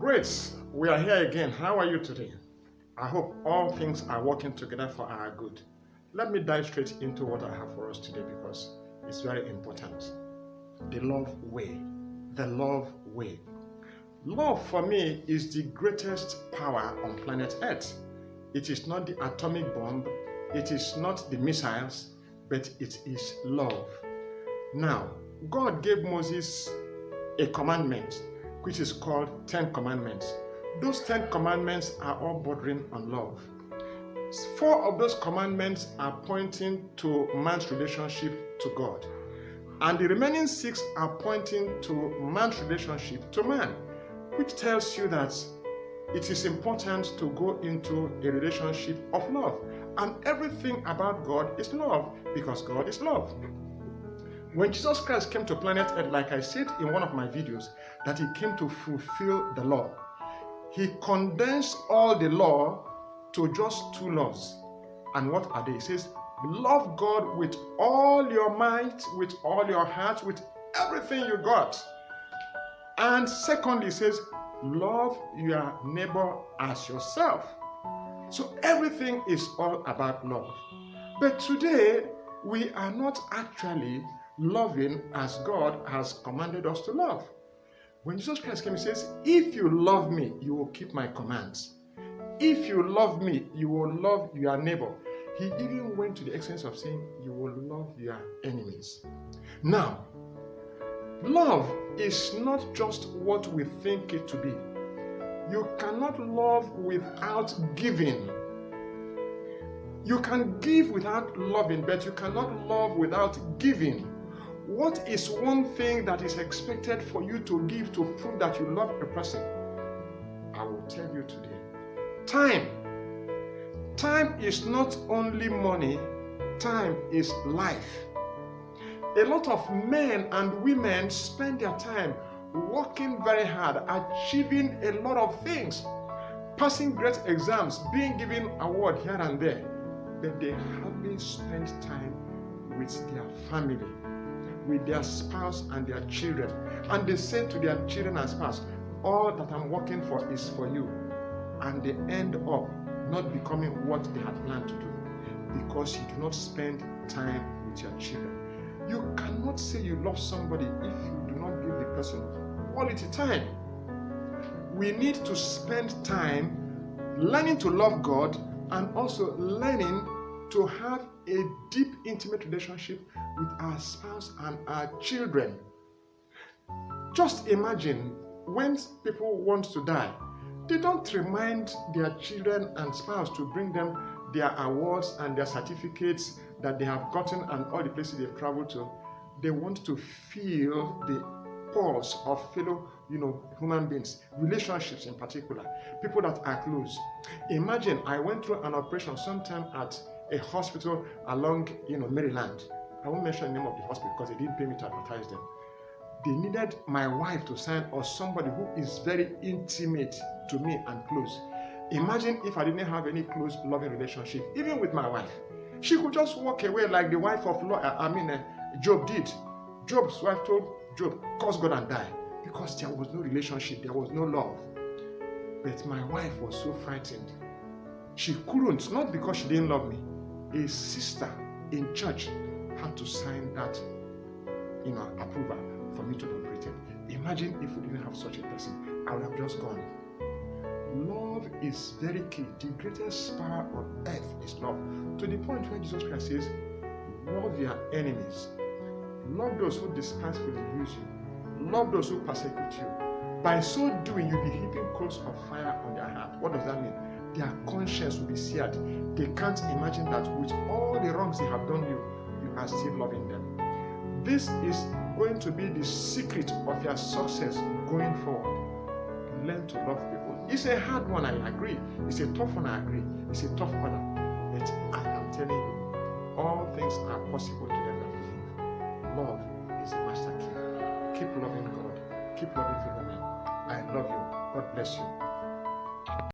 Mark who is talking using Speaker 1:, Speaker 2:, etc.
Speaker 1: Great, we are here again. How are you today? I hope all things are working together for our good. Let me dive straight into what I have for us today because it's very important. The love way. The love way. Love for me is the greatest power on planet Earth. It is not the atomic bomb, it is not the missiles, but it is love. Now, God gave Moses a commandment which is called 10 Commandments. Those 10 commandments are all bordering on love. 4 of those commandments are pointing to man's relationship to God. And the remaining 6 are pointing to man's relationship to man, which tells you that it is important to go into a relationship of love. And everything about God is love because God is love. When Jesus Christ came to planet Earth, like I said in one of my videos, that he came to fulfill the law. He condensed all the law to just 2 laws. And what are they? He says, love God with all your might, with all your heart, with everything you got. And secondly, he says, love your neighbor as yourself. So everything is all about love. But today, we are not actually loving as God has commanded us to love. When Jesus Christ came, he says, if you love me, you will keep my commands. If you love me, you will love your neighbor. He even went to the extent of saying, you will love your enemies. Now, love is not just what we think it to be. You cannot love without giving. You can give without loving, but you cannot love without giving. What is one thing that is expected for you to give to prove that you love a person? I will tell you today. Time. Time is not only money, time is life. A lot of men and women spend their time working very hard, achieving a lot of things, passing great exams, being given awards here and there, but they hardly spend time with their family, with their spouse and their children. And they say to their children and spouse, all that I'm working for is for you. And they end up not becoming what they had planned to do because you do not spend time with your children. You cannot say you love somebody if you do not give the person quality time. We need to spend time learning to love God and also learning to have a deep, intimate relationship with our spouse and our children. Just imagine when people want to die, they don't remind their children and spouse to bring them their awards and their certificates that they have gotten and all the places they've traveled to. They want to feel the pulse of fellow, human beings, relationships in particular, people that are close. Imagine I went through an operation sometime at a hospital along, Maryland. I won't mention the name of the hospital because they didn't pay me to advertise them. They needed my wife to sign or somebody who is very intimate to me and close. Imagine if I didn't have any close, loving relationship, even with my wife. She could just walk away like the wife of Job did. Job's wife told Job, curse God and die, because there was no relationship, there was no love. But my wife was so frightened. She couldn't, not because she didn't love me. A sister in church had to sign that, approval for me to be operated. Imagine if we didn't have such a person, I would have just gone. Love is very key. The greatest power on earth is love. To the point where Jesus Christ says, love your enemies. Love those who despitefully use you. Love those who persecute you. By so doing, you'll be heaping coals of fire on their heart. What does that mean? Their conscience will be seared. They can't imagine that with all the wrongs they have done you, you are still loving them. This is going to be the secret of your success going forward. Learn to love people. It's a hard one, I agree. It's a tough one, I agree. It's a tough order. But I am telling you, all things are possible to them that believe. Love is the master key. Keep loving God. Keep loving fellow men. I love you. God bless you.